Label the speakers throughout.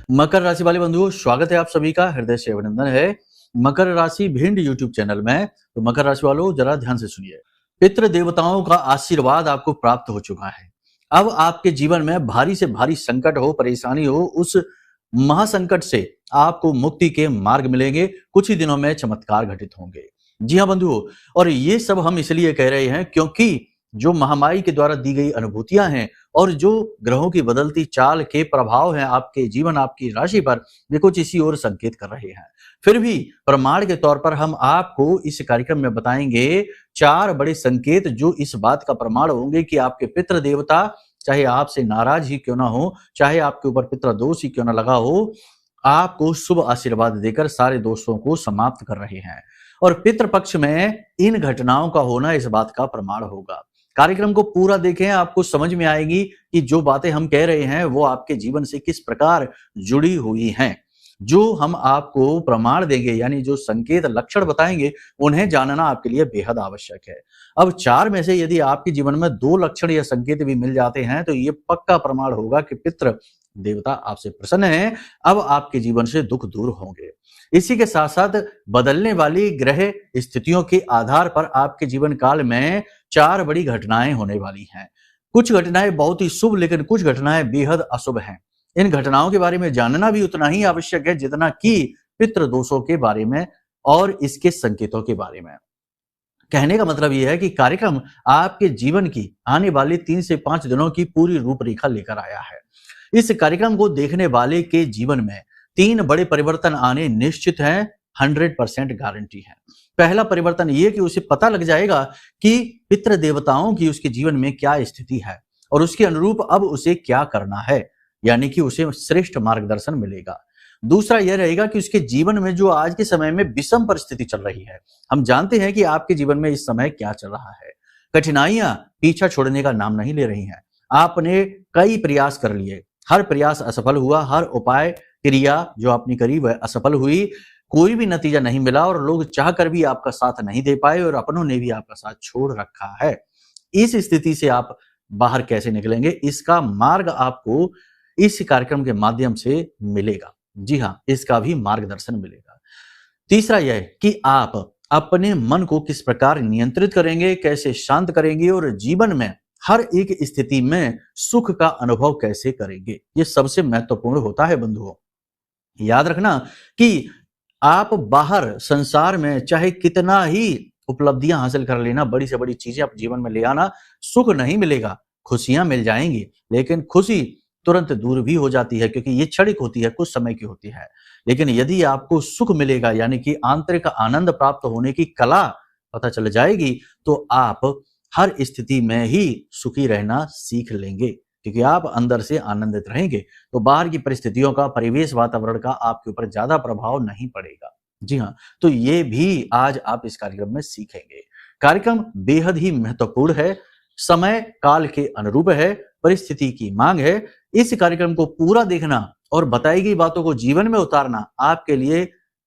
Speaker 1: मकर राशि वाले बंधुओं, स्वागत है आप सभी का, हृदय से अभिनंदन है। मकर राशि भिंड यूट्यूब चैनल में। तो मकर राशि वालों, जरा ध्यान से सुनिए। पितृ देवताओं का आशीर्वाद आपको प्राप्त हो चुका है। अब आपके जीवन में भारी से भारी संकट हो, परेशानी हो, उस महासंकट से आपको मुक्ति के मार्ग मिलेंगे। कुछ ही दिनों में चमत्कार घटित होंगे। जी हाँ बंधुओं, और ये सब हम इसलिए कह रहे हैं क्योंकि जो महामारी के द्वारा दी गई अनुभूतियां हैं और जो ग्रहों की बदलती चाल के प्रभाव हैं आपके जीवन, आपकी राशि पर, वे कुछ इसी ओर संकेत कर रहे हैं। फिर भी प्रमाण के तौर पर हम आपको इस कार्यक्रम में बताएंगे 4 बड़े संकेत जो इस बात का प्रमाण होंगे कि आपके पितृ देवता चाहे आपसे नाराज ही क्यों ना हो, चाहे आपके ऊपर पितृ दोष ही क्यों ना लगा हो, आपको शुभ आशीर्वाद देकर सारे दोषों को समाप्त कर रहे हैं। और पितृ पक्ष में इन घटनाओं का होना इस बात का प्रमाण होगा। कार्यक्रम को पूरा देखें, आपको समझ में आएगी कि जो बातें हम कह रहे हैं वो आपके जीवन से किस प्रकार जुड़ी हुई हैं। जो हम आपको प्रमाण देंगे, यानी जो संकेत लक्षण बताएंगे, उन्हें जानना आपके लिए बेहद आवश्यक है। अब 4 में से यदि आपके जीवन में 2 लक्षण या संकेत भी मिल जाते हैं तो ये पक्का प्रमाण होगा कि पितृ देवता आपसे प्रसन्न हैं। अब आपके जीवन से दुख दूर होंगे। इसी के साथ साथ बदलने वाली ग्रह स्थितियों के आधार पर आपके जीवन काल में 4 बड़ी घटनाएं होने वाली हैं। कुछ घटनाएं बहुत ही शुभ, लेकिन कुछ घटनाएं बेहद अशुभ हैं। इन घटनाओं के बारे में जानना भी उतना ही आवश्यक है जितना कि पितृ दोषों के बारे में और इसके संकेतों के बारे में। कहने का मतलब यह है कि कार्यक्रम आपके जीवन की आने वाले 3 से 5 दिनों की पूरी रूपरेखा लेकर आया है। इस कार्यक्रम को देखने वाले के जीवन में 3 बड़े परिवर्तन आने निश्चित हैं, 100% गारंटी है। पहला परिवर्तन ये कि उसे पता लग जाएगा कि पितृ देवताओं की उसके जीवन में क्या स्थिति है और उसके अनुरूप अब उसे क्या करना है, यानी कि उसे श्रेष्ठ मार्गदर्शन मिलेगा। दूसरा यह रहेगा कि उसके जीवन में जो आज के समय में विषम परिस्थिति चल रही है, हम जानते हैं कि आपके जीवन में इस समय क्या चल रहा है। कठिनाइयां पीछा छोड़ने का नाम नहीं ले रही हैं। आपने कई प्रयास कर लिए, हर प्रयास असफल हुआ, हर उपाय क्रिया जो आपने करी वह असफल हुई, कोई भी नतीजा नहीं मिला और लोग चाहकर भी आपका साथ नहीं दे पाए और अपनों ने भी आपका साथ छोड़ रखा है। इस स्थिति से आप बाहर कैसे निकलेंगे, इसका मार्ग आपको इस कार्यक्रम के माध्यम से मिलेगा। जी हाँ, इसका भी मार्गदर्शन मिलेगा। तीसरा यह कि आप अपने मन को किस प्रकार नियंत्रित करेंगे, कैसे शांत करेंगे और जीवन में हर एक स्थिति में सुख का अनुभव कैसे करेंगे, ये सबसे महत्वपूर्ण होता है बंधुओं। याद रखना कि आप बाहर संसार में चाहे कितना ही उपलब्धियां हासिल कर लेना, बड़ी से बड़ी चीजें अपने जीवन में ले आना, सुख नहीं मिलेगा। खुशियां मिल जाएंगी, लेकिन खुशी तुरंत दूर भी हो जाती है क्योंकि ये क्षणिक होती है, कुछ समय की होती है। लेकिन यदि आपको सुख मिलेगा, यानी कि आंतरिक आनंद प्राप्त होने की कला पता चल जाएगी, तो आप हर स्थिति में ही सुखी रहना सीख लेंगे क्योंकि आप अंदर से आनंदित रहेंगे। तो बाहर की परिस्थितियों का, परिवेश, वातावरण का आपके ऊपर ज्यादा प्रभाव नहीं पड़ेगा। जी हाँ, तो ये भी आज आप इस कार्यक्रम में सीखेंगे। कार्यक्रम बेहद ही महत्वपूर्ण है, समय काल के अनुरूप है, परिस्थिति की मांग है। इस कार्यक्रम को पूरा देखना और बताई गई बातों को जीवन में उतारना आपके लिए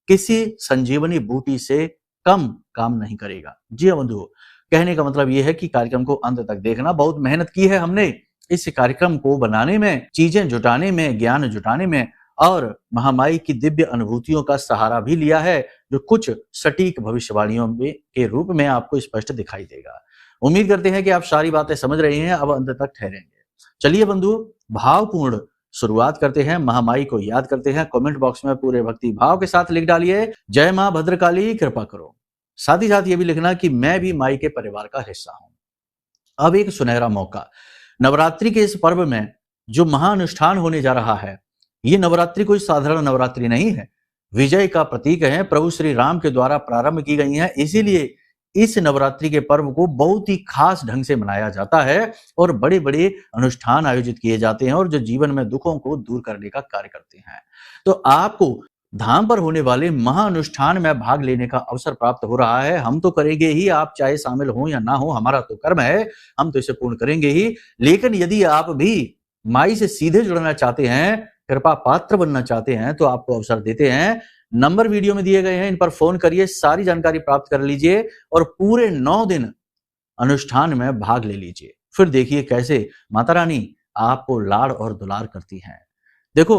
Speaker 1: किसी संजीवनी बूटी से कम काम नहीं करेगा। जी हाँ बंधुओं, कहने का मतलब यह है कि कार्यक्रम को अंत तक देखना। बहुत मेहनत की है हमने इस कार्यक्रम को बनाने में, चीजें जुटाने में, ज्ञान जुटाने में, और महामाई की दिव्य अनुभूतियों का सहारा भी लिया है जो कुछ सटीक भविष्यवाणियों के रूप में आपको स्पष्ट दिखाई देगा। उम्मीद करते हैं कि आप सारी बातें समझ रहे हैं, अब अंत तक ठहरेंगे। चलिए बंधुओं, भावपूर्ण शुरुआत करते हैं, महामाई को याद करते हैं। कमेंट बॉक्स में पूरे भक्ति भाव के साथ लिख डालिए, जय मां भद्रकाली कृपा करो। साथ ही साथ ये भी लिखना कि मैं भी माई के परिवार का हिस्सा हूं। अब एक सुनहरा मौका, नवरात्रि के इस पर्व में जो महाअनुष्ठान होने जा रहा है, ये नवरात्रि कोई साधारण नवरात्रि नहीं है, विजय का प्रतीक है। प्रभु श्री राम के द्वारा प्रारंभ की गई है, इसीलिए इस नवरात्रि के पर्व को बहुत ही खास ढंग से मनाया जाता है और बड़े बड़े अनुष्ठान आयोजित किए जाते हैं और जो जीवन में दुखों को दूर करने का कार्य करते हैं। तो आपको धाम पर होने वाले महाअनुष्ठान में भाग लेने का अवसर प्राप्त हो रहा है। हम तो करेंगे ही, आप चाहे शामिल हो या ना हो, हमारा तो कर्म है, हम तो इसे पूर्ण करेंगे ही। लेकिन यदि आप भी माई से सीधे जुड़ना चाहते हैं, कृपा पात्र बनना चाहते हैं, तो आपको अवसर देते हैं। नंबर वीडियो में दिए गए हैं, इन पर फोन करिए, सारी जानकारी प्राप्त कर लीजिए और पूरे 9 दिन अनुष्ठान में भाग ले लीजिए। फिर देखिए कैसे माता रानी आपको लाड़ और दुलार करती हैं। देखो,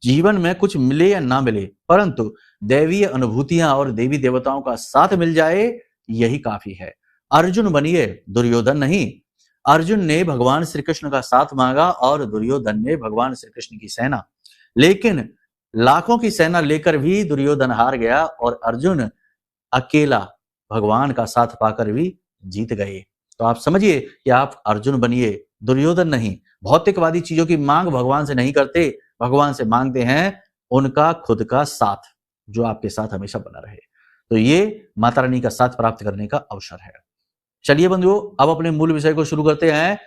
Speaker 1: जीवन में कुछ मिले या ना मिले, परंतु दैवीय अनुभूतियां और देवी देवताओं का साथ मिल जाए, यही काफी है। अर्जुन बनिए, दुर्योधन नहीं। अर्जुन ने भगवान श्री कृष्ण का साथ मांगा और दुर्योधन ने भगवान श्री कृष्ण की सेना। लेकिन लाखों की सेना लेकर भी दुर्योधन हार गया और अर्जुन अकेला भगवान का साथ पाकर भी जीत गए। तो आप समझिए कि आप अर्जुन बनिए, दुर्योधन नहीं। भौतिकवादी चीजों की मांग भगवान से नहीं करते, भगवान से मांगते हैं उनका खुद का साथ, जो आपके साथ हमेशा बना रहे। तो ये माता रानी का साथ प्राप्त करने का अवसर है। चलिए बंधुओं, अब अपने मूल विषय को शुरू करते हैं।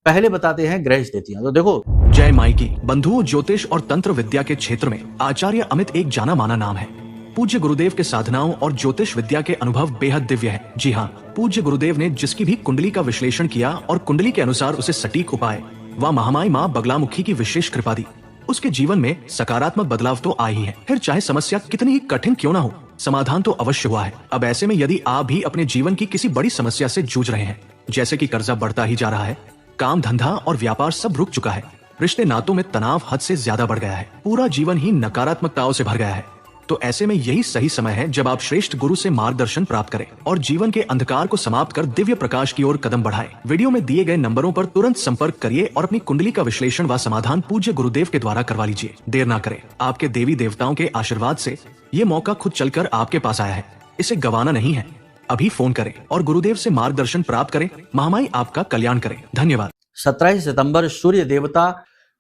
Speaker 1: पहले बताते हैं ग्रह स्थितियां। तो देखो,
Speaker 2: जय माई की। बंधुओं, ज्योतिष और तंत्र विद्या के क्षेत्र में आचार्य अमित एक जाना माना नाम है। पूज्य गुरुदेव के साधनाओं और ज्योतिष विद्या के अनुभव बेहद दिव्य है। जी हाँ, पूज्य गुरुदेव ने जिसकी भी कुंडली का विश्लेषण किया और कुंडली के अनुसार उसे सटीक उपाय व महामाई माँ बगलामुखी की विशेष कृपा दी, उसके जीवन में सकारात्मक बदलाव तो आ ही है। फिर चाहे समस्या कितनी ही कठिन क्यों ना हो, समाधान तो अवश्य हुआ है। अब ऐसे में यदि आप भी अपने जीवन की किसी बड़ी समस्या से जूझ रहे हैं, जैसे कि कर्जा बढ़ता ही जा रहा है, काम धंधा और व्यापार सब रुक चुका है, रिश्ते नातों में तनाव हद से ज्यादा बढ़ गया है, पूरा जीवन ही नकारात्मकताओं से भर गया है, तो ऐसे में यही सही समय है जब आप श्रेष्ठ गुरु से मार्गदर्शन प्राप्त करें और जीवन के अंधकार को समाप्त कर दिव्य प्रकाश की ओर कदम बढ़ाएं। वीडियो में दिए गए नंबरों पर तुरंत संपर्क करिए और अपनी कुंडली का विश्लेषण व समाधान पूज्य गुरुदेव के द्वारा करवा लीजिए। देर ना करें, आपके देवी देवताओं के आशीर्वाद से ये मौका खुद चलकर आपके पास आया है, इसे गंवाना नहीं है। अभी फोन करें और गुरुदेव से मार्गदर्शन प्राप्त करें। महामाई आपका कल्याण करें। धन्यवाद।
Speaker 1: 17 सितंबर सूर्य देवता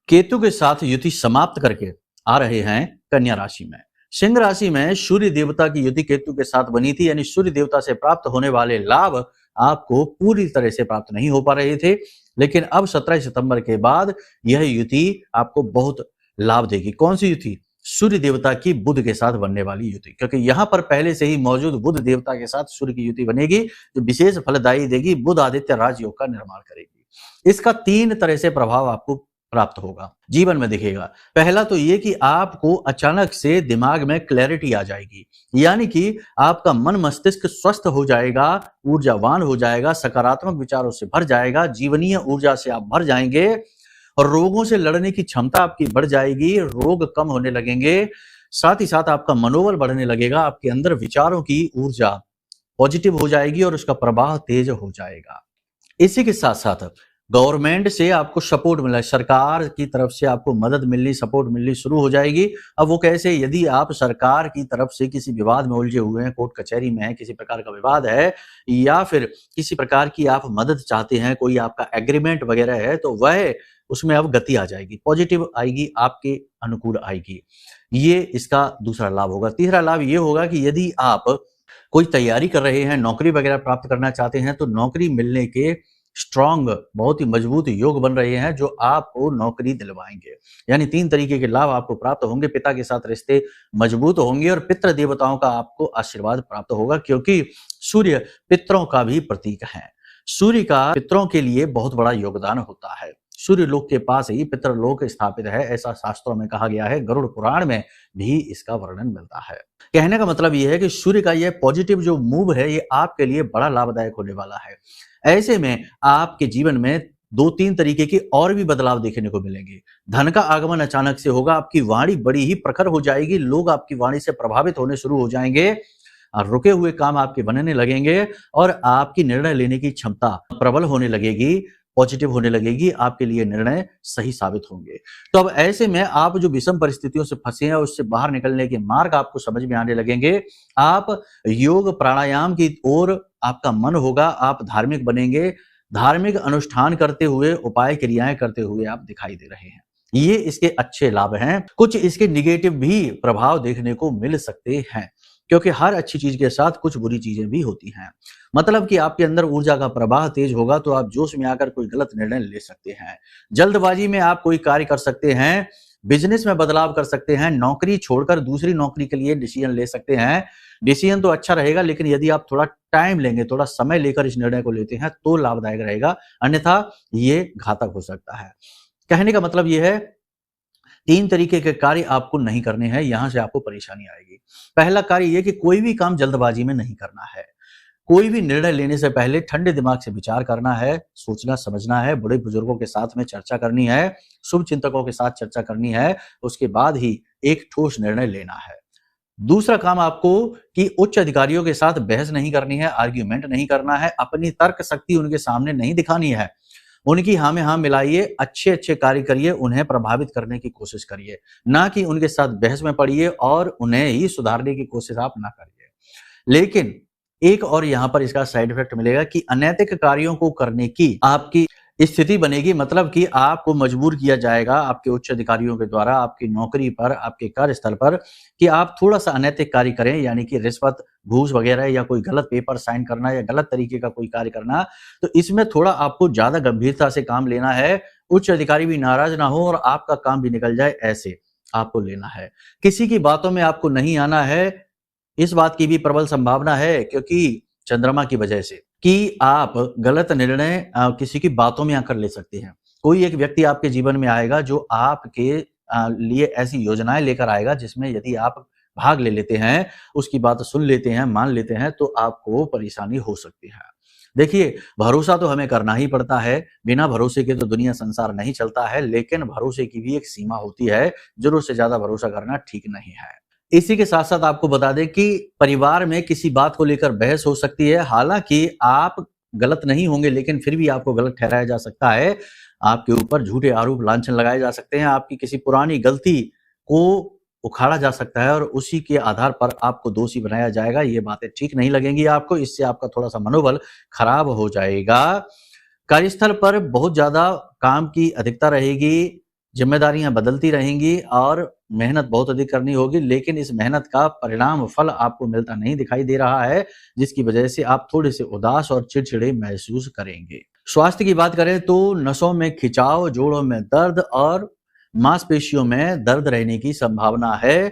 Speaker 1: केतु के साथ युति समाप्त करके आ रहे हैं कन्या राशि में। सिंह राशि में सूर्य देवता की युति केतु के साथ बनी थी, यानी सूर्य देवता से प्राप्त होने वाले लाभ आपको पूरी तरह से प्राप्त नहीं हो पा रहे थे, लेकिन अब 17 सितंबर के बाद यह युति आपको बहुत लाभ देगी। कौन सी युति? सूर्य देवता की बुध के साथ बनने वाली युति, क्योंकि यहाँ पर पहले से ही मौजूद बुध देवता के साथ सूर्य की युति बनेगी, जो विशेष फलदायी देगी, बुध आदित्य राजयोग का निर्माण करेगी। इसका 3 तरह से प्रभाव आपको प्राप्त होगा, जीवन में दिखेगा। पहला तो ये कि आपको अचानक से दिमाग में क्लैरिटी आ जाएगी, यानी कि आपका मन मस्तिष्क स्वस्थ हो जाएगा, ऊर्जावान हो जाएगा, सकारात्मक विचारों से भर जाएगा, जीवनीय ऊर्जा से आप भर जाएंगे और रोगों से लड़ने की क्षमता आपकी बढ़ जाएगी, रोग कम होने लगेंगे। साथ ही साथ आपका मनोबल बढ़ने लगेगा, आपके अंदर विचारों की ऊर्जा पॉजिटिव हो जाएगी और उसका प्रवाह तेज हो जाएगा। इसी के साथ साथ गवर्नमेंट से आपको सपोर्ट मिला, सरकार की तरफ से आपको मदद मिलनी, सपोर्ट मिलनी शुरू हो जाएगी। अब वो कैसे? यदि आप सरकार की तरफ से किसी विवाद में उलझे हुए हैं, कोर्ट कचहरी में है, किसी प्रकार का विवाद है, या फिर किसी प्रकार की आप मदद चाहते हैं, कोई आपका एग्रीमेंट वगैरह है, तो वह उसमें अब गति आ जाएगी, पॉजिटिव आएगी, आपके अनुकूल आएगी। ये इसका दूसरा लाभ होगा। तीसरा लाभ ये होगा कि यदि आप कोई तैयारी कर रहे हैं, नौकरी वगैरह प्राप्त करना चाहते हैं, तो नौकरी मिलने के स्ट्रॉन्ग, बहुत ही मजबूत योग बन रहे हैं, जो आपको नौकरी दिलवाएंगे। यानी 3 तरीके के लाभ आपको प्राप्त होंगे। पिता के साथ रिश्ते मजबूत होंगे और पितृ देवताओं का आपको आशीर्वाद प्राप्त होगा, क्योंकि सूर्य पितरों का भी प्रतीक है। सूर्य का पितरों के लिए बहुत बड़ा योगदान होता है। सूर्य लोक के पास ही पितृलोक स्थापित है, ऐसा शास्त्रों में कहा गया है, गरुड़ पुराण में भी इसका वर्णन मिलता है। कहने का मतलब यह है कि सूर्य का यह पॉजिटिव जो मूव है, ये आपके लिए बड़ा लाभदायक होने वाला है। ऐसे में आपके जीवन में 2-3 तरीके के और भी बदलाव देखने को मिलेंगे। धन का आगमन अचानक से होगा, आपकी वाणी बड़ी ही प्रखर हो जाएगी, लोग आपकी वाणी से प्रभावित होने शुरू हो जाएंगे और रुके हुए काम आपके बनने लगेंगे और आपकी निर्णय लेने की क्षमता प्रबल होने लगेगी, पॉजिटिव होने लगेगी, आपके लिए निर्णय सही साबित होंगे। तो अब ऐसे में आप जो विषम परिस्थितियों से फंसे हैं, उससे बाहर निकलने के मार्ग आपको समझ में आने लगेंगे। आप योग प्राणायाम की ओर आपका मन होगा, आप धार्मिक बनेंगे, धार्मिक अनुष्ठान करते हुए, उपाय क्रियाएं करते हुए आप दिखाई दे रहे हैं। ये इसके अच्छे लाभ हैं। कुछ इसके निगेटिव भी प्रभाव देखने को मिल सकते हैं, क्योंकि हर अच्छी चीज के साथ कुछ बुरी चीजें भी होती हैं। मतलब कि आपके अंदर ऊर्जा का प्रवाह तेज होगा, तो आप जोश में आकर कोई गलत निर्णय ले सकते हैं। जल्दबाजी में आप कोई कार्य कर सकते हैं, बिजनेस में बदलाव कर सकते हैं, नौकरी छोड़कर दूसरी नौकरी के लिए डिसीजन ले सकते हैं। डिसीजन तो अच्छा रहेगा, लेकिन यदि आप थोड़ा टाइम लेंगे, थोड़ा समय लेकर इस निर्णय को लेते हैं, तो लाभदायक रहेगा, अन्यथा ये घातक हो सकता है। कहने का मतलब यह है, 3 तरीके के कार्य आपको नहीं करने हैं, यहां से आपको परेशानी आएगी। पहला कार्य यह कि कोई भी काम जल्दबाजी में नहीं करना है। कोई भी निर्णय लेने से पहले ठंडे दिमाग से विचार करना है, सोचना समझना है, बड़े बुजुर्गों के साथ में चर्चा करनी है, शुभ चिंतकों के साथ चर्चा करनी है, उसके बाद ही एक ठोस निर्णय लेना है। दूसरा काम आपको कि उच्च अधिकारियों के साथ बहस नहीं करनी है, आर्ग्यूमेंट नहीं करना है, अपनी तर्क शक्ति उनके सामने नहीं दिखानी है। उनकी हाँ में हाँ मिलाइए, अच्छे कार्य करिए, उन्हें प्रभावित करने की कोशिश करिए, ना कि उनके साथ बहस में पड़िए और उन्हें ही सुधारने की कोशिश आप ना करिए। लेकिन एक और यहाँ पर इसका साइड इफेक्ट मिलेगा कि अनैतिक कार्यों को करने की आपकी स्थिति बनेगी, मतलब कि आपको मजबूर किया जाएगा आपके उच्च अधिकारियों के द्वारा, आपकी नौकरी पर, आपके कार्यस्थल पर, कि आप थोड़ा-सा अनैतिक कार्य करें, यानी कि रिश्वत, घूस वगैरह या कोई गलत पेपर साइन करना या गलत तरीके का कोई कार्य करना। तो इसमें थोड़ा आपको ज़्यादा गंभीरता से काम लेना है, उच्च अधिकारी भी नाराज़ ना हो और आपका काम भी निकल जाए, ऐसे आपको लेना है। किसी की बातों में आपको नहीं आना है, इस बात की भी प्रबल संभावना है क्योंकि चंद्रमा की वजह से कि आप गलत निर्णय किसी की बातों में आकर ले सकते हैं। कोई एक व्यक्ति आपके जीवन में आएगा जो आपके लिए ऐसी योजनाएं लेकर आएगा जिसमें यदि आप भाग ले लेते हैं, उसकी बात सुन लेते हैं, मान लेते हैं, तो आपको परेशानी हो सकती है। देखिए, भरोसा तो हमें करना ही पड़ता है, बिना भरोसे के तो दुनिया संसार नहीं चलता है, लेकिन भरोसे की भी एक सीमा होती है, जरूरत से ज्यादा भरोसा करना ठीक नहीं है। इसी के साथ साथ आपको बता दें कि परिवार में किसी बात को लेकर बहस हो सकती है, हालांकि आप गलत नहीं होंगे लेकिन फिर भी आपको गलत ठहराया जा सकता है, आपके ऊपर झूठे आरोप लांछन लगाए जा सकते हैं, आपकी किसी पुरानी गलती को उखाड़ा जा सकता है और उसी के आधार पर आपको दोषी बनाया जाएगा। ये बातें ठीक नहीं लगेंगी आपको, इससे आपका थोड़ा सा मनोबल खराब हो जाएगा। कार्यस्थल पर बहुत ज्यादा काम की अधिकता रहेगी, जिम्मेदारियां बदलती रहेंगी और मेहनत बहुत अधिक करनी होगी, लेकिन इस मेहनत का परिणाम फल आपको मिलता नहीं दिखाई दे रहा है, जिसकी वजह से आप थोड़े से उदास और चिड़चिड़े महसूस करेंगे। स्वास्थ्य की बात करें तो नसों में खिंचाव, जोड़ों में दर्द और मांसपेशियों में दर्द रहने की संभावना है।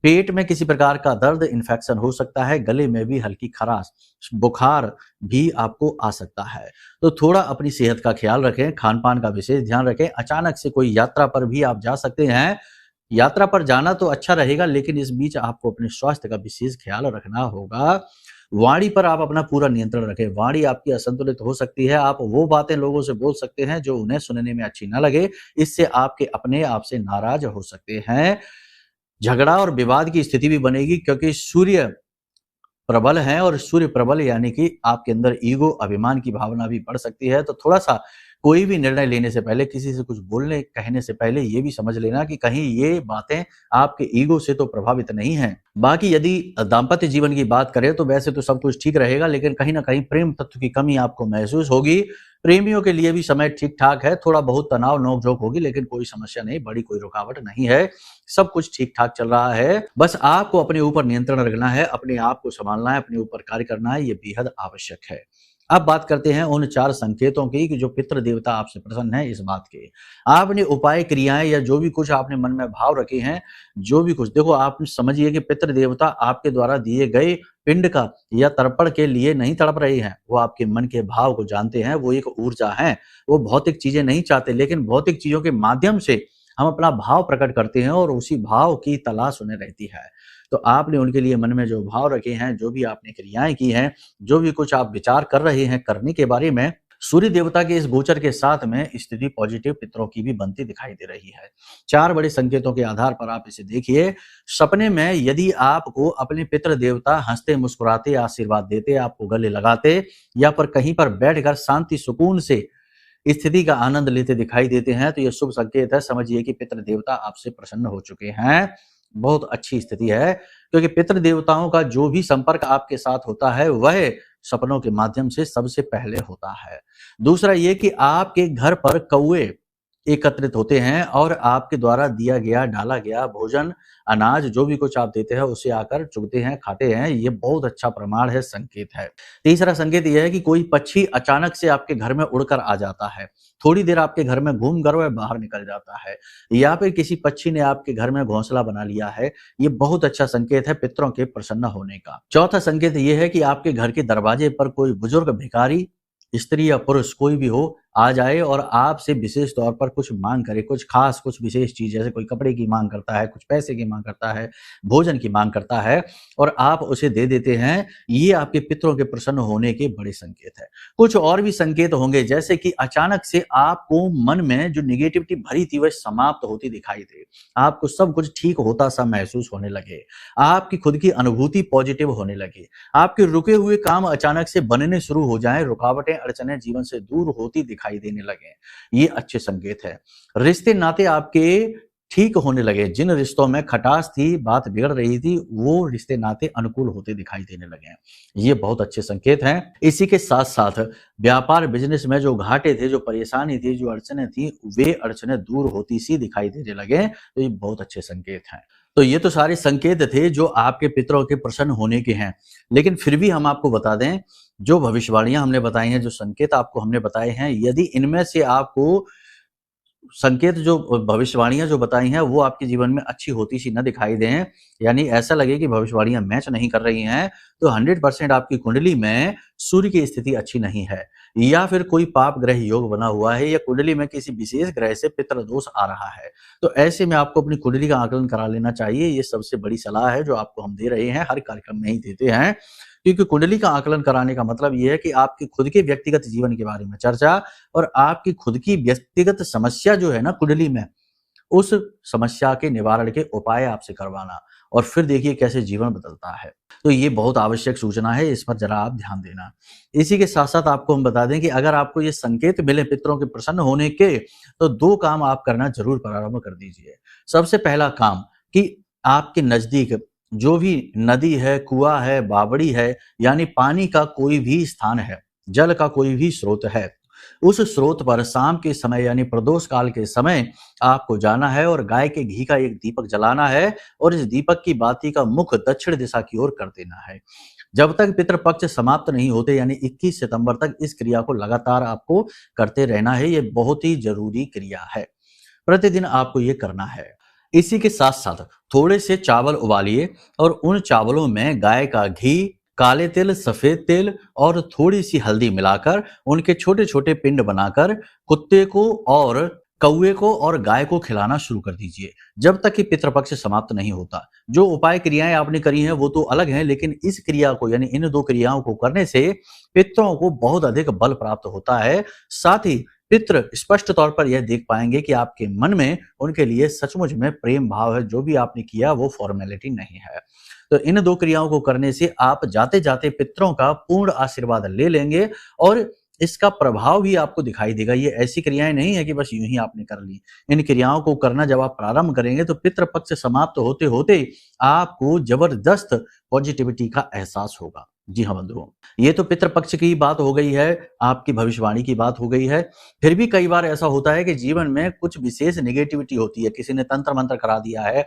Speaker 1: पेट में किसी प्रकार का दर्द, इन्फेक्शन हो सकता है, गले में भी हल्की खराश, बुखार भी आपको आ सकता है। तो थोड़ा अपनी सेहत का ख्याल रखें, खान पान का विशेष ध्यान रखें। अचानक से कोई यात्रा पर भी आप जा सकते हैं, यात्रा पर जाना तो अच्छा रहेगा, लेकिन इस बीच आपको अपने स्वास्थ्य का विशेष ख्याल रखना होगा। वाणी पर आप अपना पूरा नियंत्रण रखें, वाणी आपकी असंतुलित हो सकती है, आप वो बातें लोगों से बोल सकते हैं जो उन्हें सुनने में अच्छी ना लगे, इससे आपके अपने आप से नाराज हो सकते हैं। झगड़ा और विवाद की स्थिति भी बनेगी क्योंकि सूर्य प्रबल है और सूर्य प्रबल यानी कि आपके अंदर ईगो, अभिमान की भावना भी बढ़ सकती है। तो थोड़ा सा कोई भी निर्णय लेने से पहले, किसी से कुछ बोलने कहने से पहले ये भी समझ लेना कि कहीं ये बातें आपके ईगो से तो प्रभावित नहीं हैं। बाकी यदि दाम्पत्य जीवन की बात करें तो वैसे तो सब कुछ ठीक रहेगा, लेकिन कहीं ना कहीं प्रेम तत्व की कमी आपको महसूस होगी। प्रेमियों के लिए भी समय ठीक ठाक है, थोड़ा बहुत तनाव नोकझोंक होगी, लेकिन कोई समस्या नहीं, बड़ी कोई रुकावट नहीं है, सब कुछ ठीक ठाक चल रहा है। बस आपको अपने ऊपर नियंत्रण रखना है, अपने आप को संभालना है, अपने ऊपर कार्य करना है, ये बेहद आवश्यक है। अब बात करते हैं उन 4 संकेतों की कि जो पितृ देवता आपसे प्रसन्न है इस बात के। आपने उपाय, क्रियाएं या जो भी कुछ आपने मन में भाव रखे हैं, जो भी कुछ, देखो आप समझिए कि पितृ देवता आपके द्वारा दिए गए पिंड का या तर्पण के लिए नहीं तड़प रहे हैं, वो आपके मन के भाव को जानते हैं, वो एक ऊर्जा है, वो भौतिक चीजें नहीं चाहते, लेकिन भौतिक चीजों के माध्यम से हम अपना भाव प्रकट करते हैं और उसी भाव की तलाश उन्हें रहती है। तो आपने उनके लिए मन में जो भाव रखे हैं, जो भी आपने क्रियाएं की हैं, जो भी कुछ आप विचार कर रहे हैं करने के बारे में, सूर्य देवता के इस गोचर के साथ में स्थिति पॉजिटिव पितरों की भी बनती दिखाई दे रही है। 4 बड़े संकेतों के आधार पर आप इसे देखिए। सपने में यदि आपको अपने पितृ देवता हंसते मुस्कुराते आशीर्वाद देते, आपको गले लगाते या पर कहीं पर बैठकर शांति सुकून से स्थिति का आनंद लेते दिखाई देते हैं, तो यह शुभ संकेत है। समझिए कि पितृ देवता आपसे प्रसन्न हो चुके हैं, बहुत अच्छी स्थिति है, क्योंकि पितृ देवताओं का जो भी संपर्क आपके साथ होता है वह सपनों के माध्यम से सबसे पहले होता है। दूसरा ये कि आपके घर पर कौवे एकत्रित होते हैं और आपके द्वारा दिया गया, डाला गया भोजन, अनाज, जो भी कुछ आप देते हैं उसे आकर चुगते हैं, खाते हैं, ये बहुत अच्छा प्रमाण है, संकेत है। तीसरा संकेत यह है कि कोई पक्षी अचानक से आपके घर में उड़कर आ जाता है, थोड़ी देर आपके घर में घूम कर वह बाहर निकल जाता है, या फिर किसी पक्षी ने आपके घर में घोंसला बना लिया है, ये बहुत अच्छा संकेत है पितरों के प्रसन्न होने का। चौथा संकेत यह है कि आपके घर के दरवाजे पर कोई बुजुर्ग भिखारी, स्त्री या पुरुष कोई भी हो, आ जाए और आपसे विशेष तौर पर कुछ मांग करे, कुछ खास, कुछ विशेष चीज, जैसे कोई कपड़े की मांग करता है, कुछ पैसे की मांग करता है, भोजन की मांग करता है और आप उसे दे देते हैं, ये आपके पितरों के प्रसन्न होने के बड़े संकेत है। कुछ और भी संकेत होंगे, जैसे कि अचानक से आपको मन में जो निगेटिविटी भरी थी वह समाप्त होती दिखाई दे, आपको सब कुछ ठीक होता सा महसूस होने लगे, आपकी खुद की अनुभूति पॉजिटिव होने लगे, आपके रुके हुए काम अचानक से बनने शुरू हो जाएं, रुकावटें अड़चनें जीवन से दूर होती दिखाई देने लगे, ये अच्छे संकेत है। रिश्ते नाते आपके ठीक होने लगे, जिन रिश्तों में खटास थी, बात बिगड़ रही थी, वो रिश्ते नाते अनुकूल होते दिखाई देने लगे, ये बहुत अच्छे संकेत हैं। इसी के साथ साथ व्यापार बिजनेस में जो घाटे थे, जो परेशानी थी, जो अड़चनें थी, वे अड़चनें दूर होती सी दिखाई देने लगे, तो ये बहुत अच्छे संकेत हैं। तो ये तो सारे संकेत थे जो आपके पितरों के प्रसन्न होने के हैं, लेकिन फिर भी हम आपको बता दें, जो भविष्यवाणियां हमने बताई हैं, जो संकेत आपको हमने बताए हैं, यदि इनमें से आपको संकेत, जो भविष्यवाणियां जो बताई हैं, वो आपके जीवन में अच्छी होती सी न दिखाई दें, यानी ऐसा लगे कि भविष्यवाणियां मैच नहीं कर रही हैं, तो 100% आपकी कुंडली में सूर्य की स्थिति अच्छी नहीं है, या फिर कोई पाप ग्रह योग बना हुआ है, या कुंडली में किसी विशेष ग्रह से पितृ दोष आ रहा है। तो ऐसे में आपको अपनी कुंडली का आकलन करा लेना चाहिए। ये सबसे बड़ी सलाह है जो आपको हम दे रहे हैं, हर कार्यक्रम में ही देते हैं, क्योंकि कुंडली का आकलन कराने का मतलब ये है कि आपके खुद के व्यक्तिगत जीवन के बारे में चर्चा और आपकी खुद की व्यक्तिगत समस्या जो है ना कुंडली में, उस समस्या के निवारण के उपाय आपसे करवाना, और फिर देखिए कैसे जीवन बदलता है। तो ये बहुत आवश्यक सूचना है, इस पर जरा आप ध्यान देना। इसी के साथ साथ आपको हम बता दें कि अगर आपको ये संकेत मिले पितरों के प्रसन्न होने के, तो 2 काम आप करना जरूर प्रारंभ कर दीजिए। सबसे पहला काम कि आपके नजदीक जो भी नदी है, कुआं है, बावड़ी है, यानी पानी का कोई भी स्थान है, जल का कोई भी स्रोत है, उस स्रोत पर शाम के समय यानी प्रदोष काल के समय आपको जाना है और गाय के घी का एक दीपक जलाना है और इस दीपक की बाती का मुख दक्षिण दिशा की ओर कर देना है। जब तक पितृपक्ष समाप्त नहीं होते, यानी 21 सितंबर तक इस क्रिया को लगातार आपको करते रहना है। ये बहुत ही जरूरी क्रिया है, प्रतिदिन आपको ये करना है। इसी के साथ साथ थोड़े से चावल उबालिए और उन चावलों में गाय का घी, काले तिल, सफेद तिल और थोड़ी सी हल्दी मिलाकर उनके छोटे छोटे पिंड बनाकर कुत्ते को और कौवे को और गाय को खिलाना शुरू कर दीजिए, जब तक कि पितृपक्ष समाप्त नहीं होता। जो उपाय क्रियाएं आपने करी हैं वो तो अलग हैं, लेकिन इस क्रिया को यानी इन 2 क्रियाओं को करने से पितरों को बहुत अधिक बल प्राप्त होता है। साथ ही पितृ स्पष्ट तौर पर यह देख पाएंगे कि आपके मन में उनके लिए सचमुच में प्रेम भाव है, जो भी आपने किया वो फॉर्मेलिटी नहीं है। तो इन 2 क्रियाओं को करने से आप जाते जाते पितरों का पूर्ण आशीर्वाद ले लेंगे और इसका प्रभाव भी आपको दिखाई देगा। ये ऐसी क्रियाएं नहीं है कि बस यूं ही आपने कर ली। इन क्रियाओं को करना जब आप प्रारंभ करेंगे तो पितृपक्ष समाप्त होते होते आपको जबरदस्त पॉजिटिविटी का एहसास होगा। जी हाँ बंधुओं, ये तो पितृपक्ष की बात हो गई है, आपकी भविष्यवाणी की बात हो गई है। फिर भी कई बार ऐसा होता है कि जीवन में कुछ विशेष नेगेटिविटी होती है, किसी ने तंत्र मंत्र करा दिया है,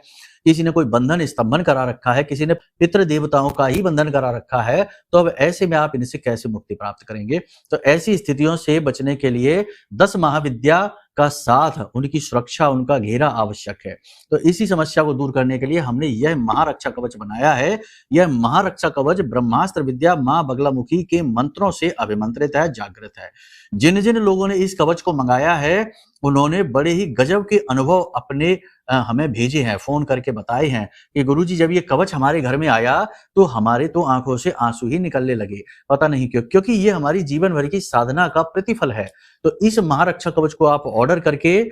Speaker 1: किसी ने कोई बंधन स्तंभन करा रखा है, किसी ने पितृ देवताओं का ही बंधन करा रखा है। तो अब ऐसे में आप इनसे कैसे मुक्ति प्राप्त करेंगे? तो ऐसी स्थितियों से बचने के लिए 10 महाविद्या का साथ, उनकी सुरक्षा, उनका घेरा आवश्यक है। तो इसी समस्या को दूर करने के लिए हमने यह महारक्षा कवच बनाया है। यह महारक्षा कवच ब्रह्मास्त्र विद्या मां बगलामुखी के मंत्रों से अभिमंत्रित है, जागृत है। जिन जिन लोगों ने इस कवच को मंगाया है उन्होंने बड़े ही गजब के अनुभव अपने हमें भेजे हैं, फोन करके बताए हैं कि गुरुजी जब ये कवच हमारे घर में आया तो हमारे तो आंखों से आंसू ही निकलने लगे। पता नहीं क्यों, क्योंकि ये हमारी जीवन भर की साधना का प्रतिफल है। तो इस महारक्षा कवच को आप ऑर्डर करके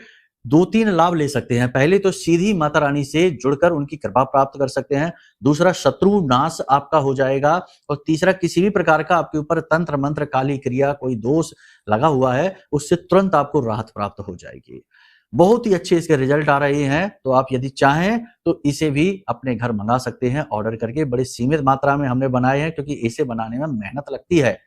Speaker 1: 2-3 लाभ ले सकते हैं। पहले तो सीधी माता रानी से जुड़कर उनकी कृपा प्राप्त कर सकते हैं, दूसरा शत्रु नाश आपका हो जाएगा, और तीसरा किसी भी प्रकार का आपके ऊपर तंत्र मंत्र काली क्रिया कोई दोष लगा हुआ है उससे तुरंत आपको राहत प्राप्त हो जाएगी। बहुत ही अच्छे इसके रिजल्ट आ रहे हैं। तो आप यदि चाहें तो इसे भी अपने घर मंगा सकते हैं ऑर्डर करके। बड़ी सीमित मात्रा में हमने बनाए हैं क्योंकि इसे बनाने में मेहनत लगती है,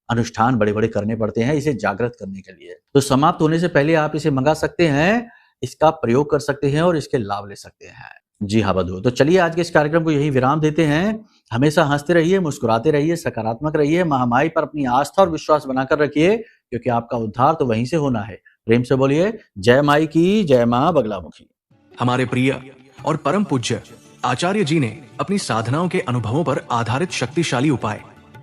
Speaker 1: अनुष्ठान बड़े बड़े करने पड़ते हैं इसे जागृत करने के लिए। तो समाप्त होने से पहले आप इसे मंगा सकते हैं, इसका प्रयोग कर सकते हैं और इसके लाभ ले सकते हैं। जी हाँ बंधुओं, तो चलिए आज के इस कार्यक्रम को यही विराम देते हैं। हमेशा हंसते रहिए, मुस्कुराते रहिए, सकारात्मक रहिए, महामाई पर अपनी आस्था और विश्वास बनाकर रखिए, क्योंकि आपका उद्धार तो वहीं से होना है। प्रेम से बोलिए जय माई की, जय मां बगलामुखी।
Speaker 2: हमारे प्रिय और परम पूज्य आचार्य जी ने अपनी साधनाओं के अनुभवों पर आधारित शक्तिशाली उपाय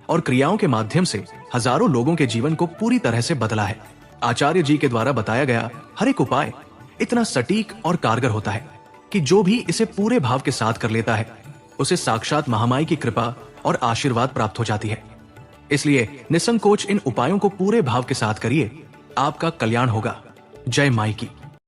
Speaker 2: और क्रियाओं के माध्यम से हजारों लोगों के जीवन को पूरी तरह से बदला है। आचार्य जी के द्वारा बताया गया हर एक उपाय इतना सटीक और कारगर होता है कि जो भी इसे पूरे भाव के साथ कर लेता है उसे साक्षात महामाई की कृपा और आशीर्वाद प्राप्त हो जाती है। इसलिए निसंकोच इन उपायों को पूरे भाव के साथ करिए, आपका कल्याण होगा। जय माई की।